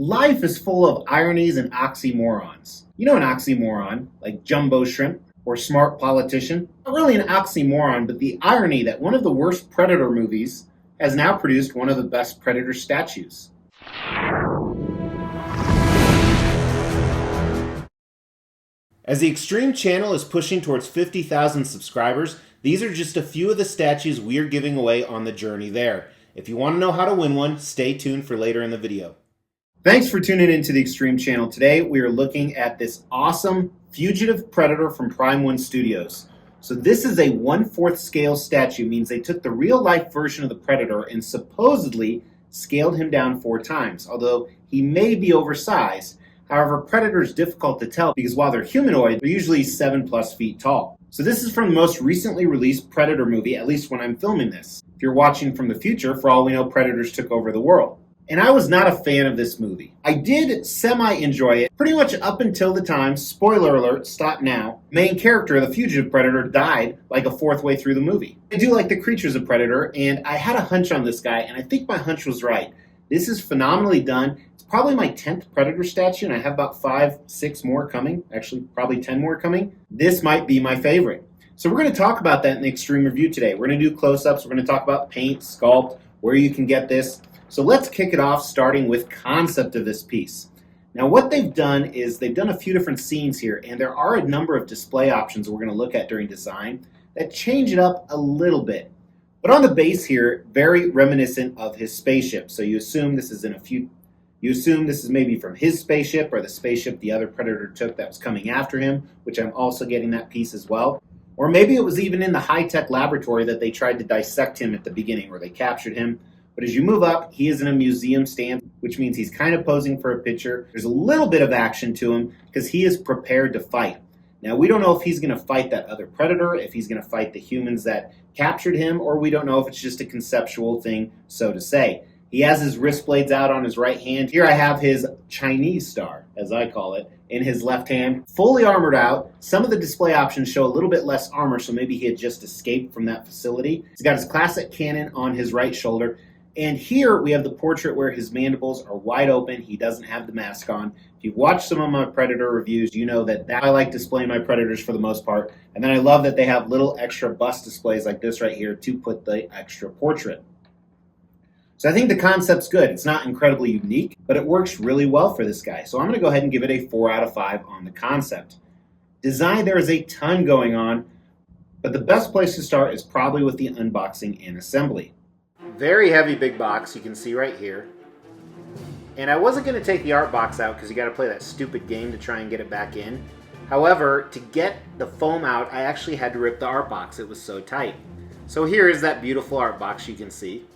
Life is full of ironies and oxymorons. You know an oxymoron, like jumbo shrimp or smart politician? Not really an oxymoron, but the irony that one of the worst Predator movies has now produced one of the best Predator statues. As the Extreme channel is pushing towards 50,000 subscribers, these are just a few of the statues we're giving away on the journey there. If you want to know how to win one, stay tuned for later in the video. Thanks for tuning into the Extreme channel. Today we are looking at this awesome Fugitive Predator from Prime 1 Studios. So this is a 1/4 scale statue, means they took the real life version of the Predator and supposedly scaled him down 4 times, although he may be oversized. However, Predator is difficult to tell because while they're humanoid, they're usually 7+ feet tall. So this is from the most recently released Predator movie, at least when I'm filming this. If you're watching from the future, for all we know, Predators took over the world. And I was not a fan of this movie. I did semi-enjoy it, pretty much up until the time, spoiler alert, stop now, main character of the Fugitive Predator died like a 4th way through the movie. I do like the creatures of Predator, and I had a hunch on this guy, and I think my hunch was right. This is phenomenally done. It's probably my 10th Predator statue, and I have about 5, 6 more coming. Actually, probably 10 more coming. This might be my favorite. So we're going to talk about that in the Extreme Review today. We're going to do close-ups. We're going to talk about paint, sculpt, where you can get this. So let's kick it off starting with concept of this piece. Now what they've done is they've done a few different scenes here, and there are a number of display options we're going to look at during design that change it up a little bit. But on the base here, very reminiscent of his spaceship. So you assume this is maybe from his spaceship or the spaceship the other Predator took that was coming after him, which I'm also getting that piece as well. Or maybe it was even in the high-tech laboratory that they tried to dissect him at the beginning where they captured him. But as you move up, he is in a museum stand, which means he's kind of posing for a picture. There's a little bit of action to him because he is prepared to fight. Now, we don't know if he's going to fight that other Predator, if he's going to fight the humans that captured him, or we don't know if it's just a conceptual thing, so to say. He has his wrist blades out on his right hand. Here I have his Chinese star, as I call it, in his left hand, fully armored out. Some of the display options show a little bit less armor, so maybe he had just escaped from that facility. He's got his classic cannon on his right shoulder. And here we have the portrait where his mandibles are wide open. He doesn't have the mask on. If you've watched some of my Predator reviews, you know that I like displaying my Predators for the most part. And then I love that they have little extra bust displays like this right here to put the extra portrait. So I think the concept's good. It's not incredibly unique, but it works really well for this guy. So I'm going to go ahead and give it a 4 out of 5 on the concept. Design, there is a ton going on, but the best place to start is probably with the unboxing and assembly. Very heavy big box, you can see right here. And I wasn't going to take the art box out because you got to play that stupid game to try and get it back in. However, to get the foam out, I actually had to rip the art box. It was so tight. So here is that beautiful art box you can see.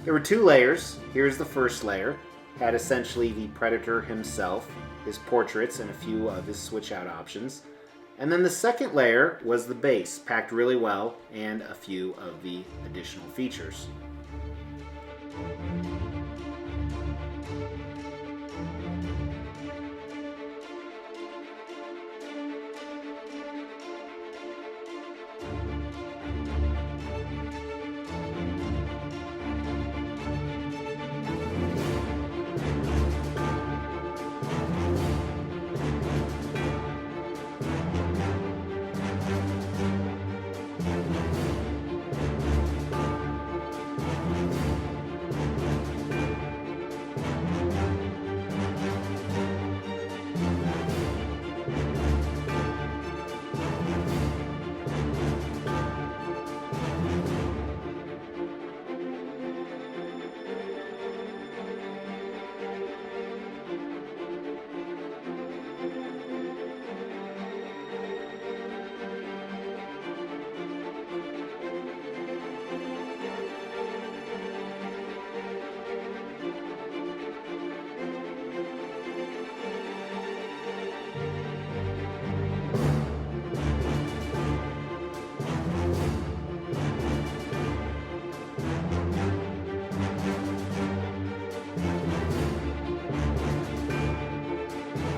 There were 2 layers. Here's the first layer. Had essentially the Predator himself, his portraits, and a few of his switch out options. And then the second layer was the base, packed really well, and a few of the additional features.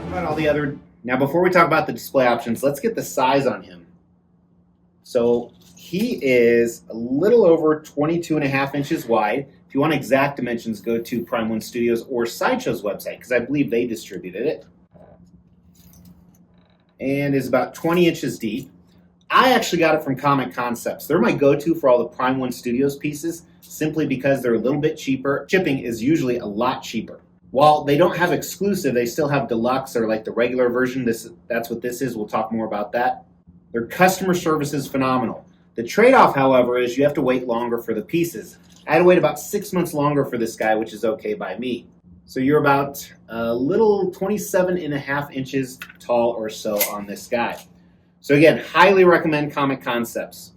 About all the other. Now, before we talk about the display options, let's get the size on him. So he is a little over 22.5 inches wide. If If you want exact dimensions, go to Prime One Studios or Sideshow's website, because I believe they distributed it. And is about 20 inches deep. I actually got it from Comic Concepts. They're my go-to for all the Prime One Studios pieces, simply because they're a little bit cheaper. Shipping is usually a lot cheaper. While they don't have exclusive, they still have deluxe or like the regular version. That's what this is. We'll talk more about that. Their customer service is phenomenal. The trade-off, however, is you have to wait longer for the pieces. I had to wait about 6 months longer for this guy, which is okay by me. So you're about a little 27.5 inches tall or so on this guy. So again, highly recommend Comic Concepts.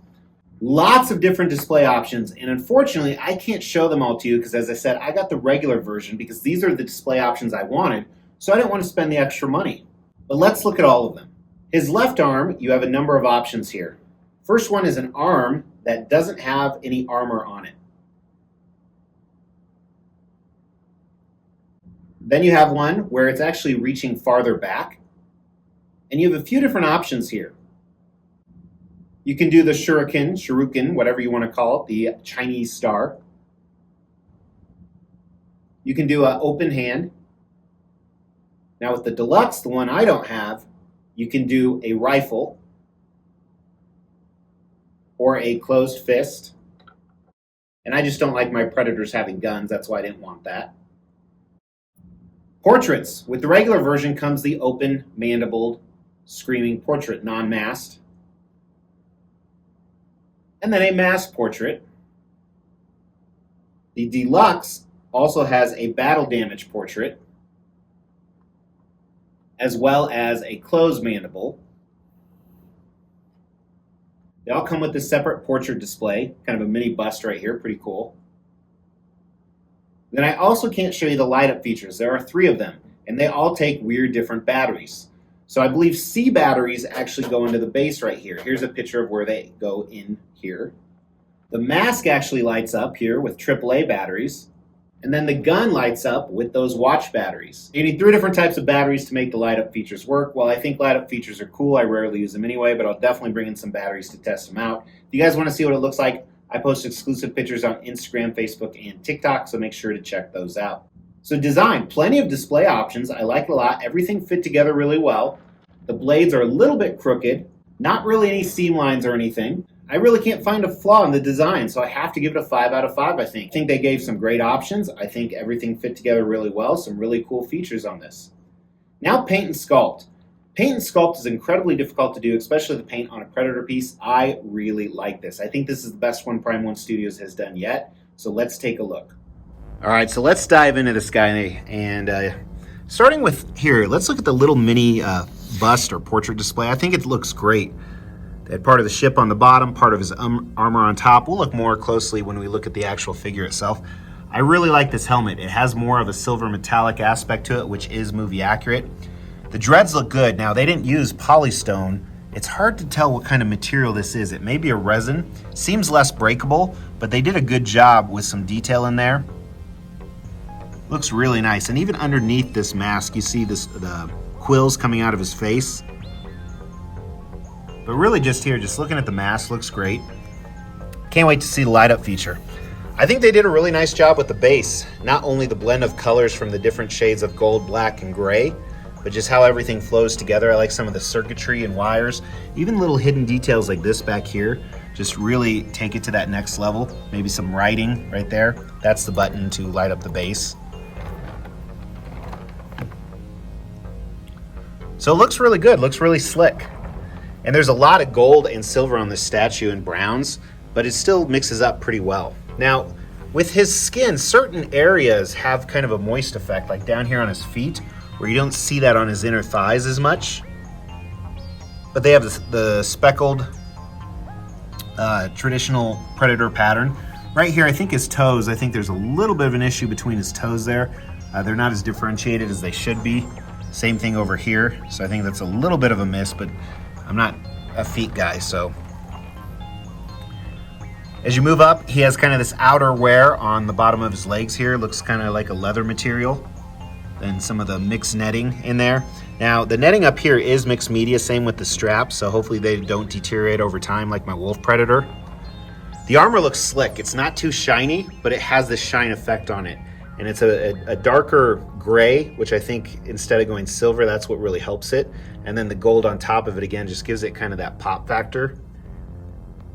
Lots of different display options, and unfortunately, I can't show them all to you because, as I said, I got the regular version because these are the display options I wanted, so I didn't want to spend the extra money. But let's look at all of them. His left arm, you have a number of options here. First one is an arm that doesn't have any armor on it. Then you have one where it's actually reaching farther back. And you have a few different options here. You can do the shuriken, whatever you want to call it, the Chinese star. You can do an open hand. Now with the deluxe, the one I don't have, you can do a rifle or a closed fist. And I just don't like my Predators having guns. That's why I didn't want that. Portraits. With the regular version comes the open, mandibled, screaming portrait, non-masked. And then a masked portrait. The deluxe also has a battle damage portrait, as well as a closed mandible. They all come with a separate portrait display, kind of a mini bust right here, pretty cool. Then I also can't show you the light up features. There are 3 of them, and they all take weird different batteries. So I believe C batteries actually go into the base right here. Here's a picture of where they go in here. The mask actually lights up here with AAA batteries. And then the gun lights up with those watch batteries. You need 3 different types of batteries to make the light up features work. While I think light up features are cool, I rarely use them anyway, but I'll definitely bring in some batteries to test them out. If you guys want to see what it looks like, I post exclusive pictures on Instagram, Facebook, and TikTok, so make sure to check those out. So design, plenty of display options. I like it a lot. Everything fit together really well. The blades are a little bit crooked, not really any seam lines or anything. I really can't find a flaw in the design, so I have to give it a 5 out of 5, I think. I think they gave some great options. I think everything fit together really well. Some really cool features on this. Now paint and sculpt. Paint and sculpt is incredibly difficult to do, especially the paint on a Predator piece. I really like this. I think this is the best one Prime One Studios has done yet. So let's take a look. All right, so let's dive into this guy. And starting with here, let's look at the little mini bust or portrait display. I think it looks great. They had part of the ship on the bottom, part of his armor on top. We'll look more closely when we look at the actual figure itself. I really like this helmet. It has more of a silver metallic aspect to it, which is movie accurate. The dreads look good. Now, they didn't use polystone. It's hard to tell what kind of material this is. It may be a resin. Seems less breakable, but they did a good job with some detail in there. Looks really nice. And even underneath this mask, you see the quills coming out of his face. But really just here, just looking at the mask, looks great. Can't wait to see the light up feature. I think they did a really nice job with the base. Not only the blend of colors from the different shades of gold, black, and gray, but just how everything flows together. I like some of the circuitry and wires. Even little hidden details like this back here just really take it to that next level. Maybe some writing right there. That's the button to light up the base. So it looks really good, looks really slick. And there's a lot of gold and silver on this statue and browns, but it still mixes up pretty well. Now, with his skin, certain areas have kind of a moist effect, like down here on his feet, where you don't see that on his inner thighs as much. But they have the speckled traditional Predator pattern. Right here, I think his toes, I think there's a little bit of an issue between his toes there. They're not as differentiated as they should be. Same thing over here. So I think that's a little bit of a miss, but I'm not a feet guy, so. As you move up, he has kind of this outer wear on the bottom of his legs here. Looks kind of like a leather material. Then some of the mixed netting in there. Now, the netting up here is mixed media, same with the straps, so hopefully they don't deteriorate over time like my Wolf Predator. The armor looks slick. It's not too shiny, but it has this shine effect on it. And it's a darker gray, which I think instead of going silver, that's what really helps it. And then the gold on top of it, again, just gives it kind of that pop factor.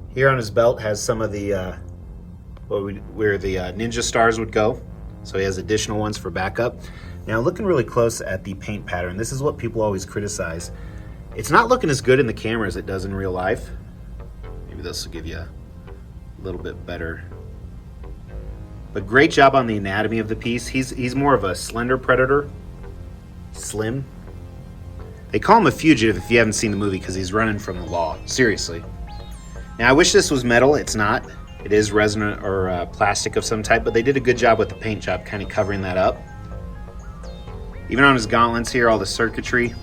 Here on his belt has some of the, where the ninja stars would go. So he has additional ones for backup. Now looking really close at the paint pattern, this is what people always criticize. It's not looking as good in the camera as it does in real life. Maybe this will give you a little bit better. But great job on the anatomy of the piece. He's more of a slender predator. Slim. They call him a fugitive if you haven't seen the movie because he's running from the law. Seriously. Now I wish this was metal. It's not. It is resin or plastic of some type, but they did a good job with the paint job kind of covering that up. Even on his gauntlets here, all the circuitry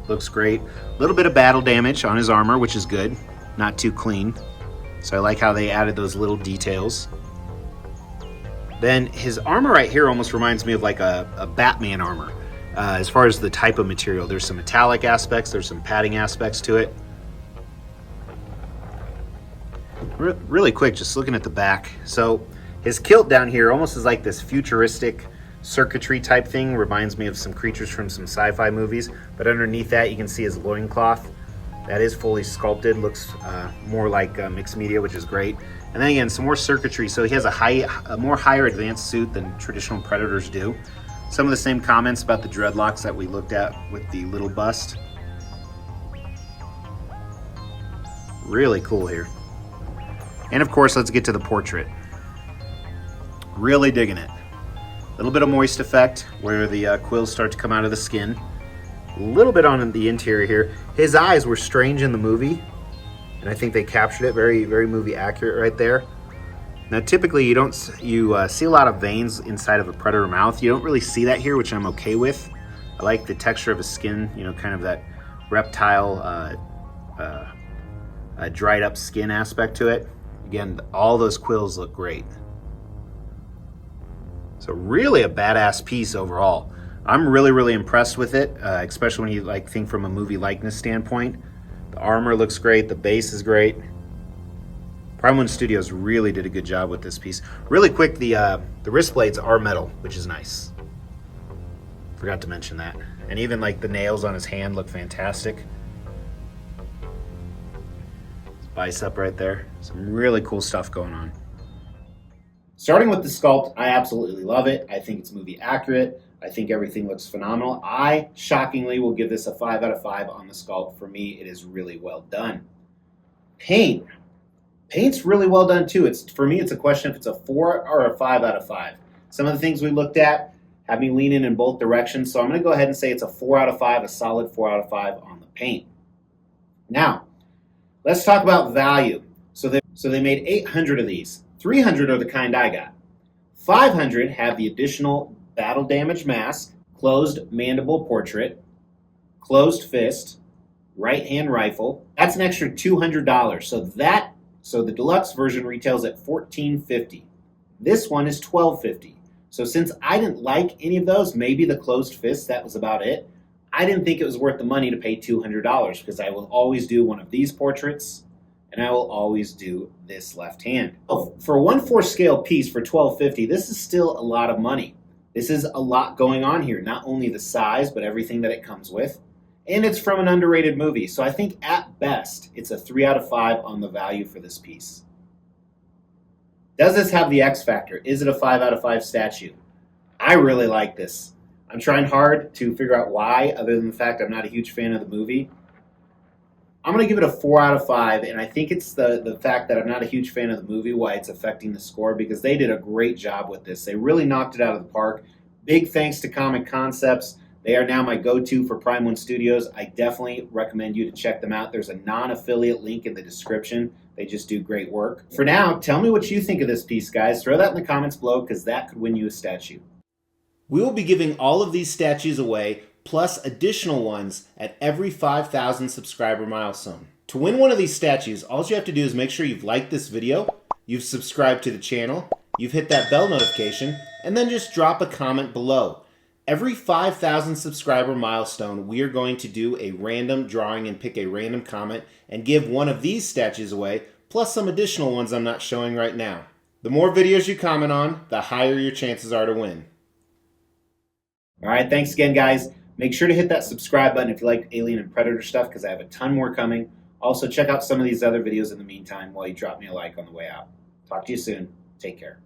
looks great. A little bit of battle damage on his armor, which is good. Not too clean. So I like how they added those little details. Then his armor right here almost reminds me of like a Batman armor. As far as the type of material, there's some metallic aspects, there's some padding aspects to it. Really quick, just looking at the back. So his kilt down here almost is like this futuristic circuitry type thing. Reminds me of some creatures from some sci-fi movies. But underneath that, you can see his loincloth. That is fully sculpted, looks more like mixed media, which is great. And then again, some more circuitry. So he has a more higher advanced suit than traditional Predators do. Some of the same comments about the dreadlocks that we looked at with the little bust. Really cool here. And of course, let's get to the portrait. Really digging it. A little bit of moist effect where the quills start to come out of the skin. A little bit on the interior here. His eyes were strange in the movie, and I think they captured it very, very movie accurate right there. Now, typically you see a lot of veins inside of a predator mouth. You don't really see that here, which I'm okay with. I like the texture of his skin, you know, kind of that reptile, dried up skin aspect to it. Again, all those quills look great. So really a badass piece overall. I'm really, really impressed with it, especially when you think from a movie likeness standpoint. The armor looks great. The base is great. Prime One Studios really did a good job with this piece. Really quick, the wrist blades are metal, which is nice. Forgot to mention that. And even the nails on his hand look fantastic. His bicep right there. Some really cool stuff going on. Starting with the sculpt, I absolutely love it. I think it's movie accurate. I think everything looks phenomenal. I, shockingly, will give this a 5 out of 5 on the sculpt. For me, it is really well done. Paint. Paint's really well done, too. For me, it's a question if it's a 4 or a 5 out of 5. Some of the things we looked at have me leaning in both directions, so I'm going to go ahead and say it's a 4 out of 5, a solid 4 out of 5 on the paint. Now, let's talk about value. So they made 800 of these. 300 are the kind I got. 500 have the additional battle damage mask, closed mandible portrait, closed fist, right hand rifle. That's an extra $200. So the deluxe version retails at $14.50. This one is $12.50. So since I didn't like any of those, maybe the closed fist, that was about it. I didn't think it was worth the money to pay $200 because I will always do one of these portraits and I will always do this left hand. For a 1/4 scale piece for $12.50, this is still a lot of money. This is a lot going on here, not only the size, but everything that it comes with. And it's from an underrated movie, so I think at best, it's a 3 out of 5 on the value for this piece. Does this have the X factor? Is it a 5 out of 5 statue? I really like this. I'm trying hard to figure out why, other than the fact I'm not a huge fan of the movie. I'm going to give it a 4 out of 5, and I think it's the fact that I'm not a huge fan of the movie why it's affecting the score, because they did a great job with this. They really knocked it out of the park. Big thanks to Comic Concepts. They are now my go-to for Prime One Studios. I definitely recommend you to check them out. There's a non-affiliate link in the description. They just do great work. For now, tell me what you think of this piece, guys. Throw that in the comments below because that could win you a statue. We will be giving all of these statues away, plus additional ones at every 5,000 subscriber milestone. To win one of these statues, all you have to do is make sure you've liked this video, you've subscribed to the channel, you've hit that bell notification, and then just drop a comment below. Every 5,000 subscriber milestone, we are going to do a random drawing and pick a random comment and give one of these statues away, plus some additional ones I'm not showing right now. The more videos you comment on, the higher your chances are to win. Alright, thanks again guys. Make sure to hit that subscribe button if you like Alien and Predator stuff, because I have a ton more coming. Also, check out some of these other videos in the meantime while you drop me a like on the way out. Talk to you soon. Take care.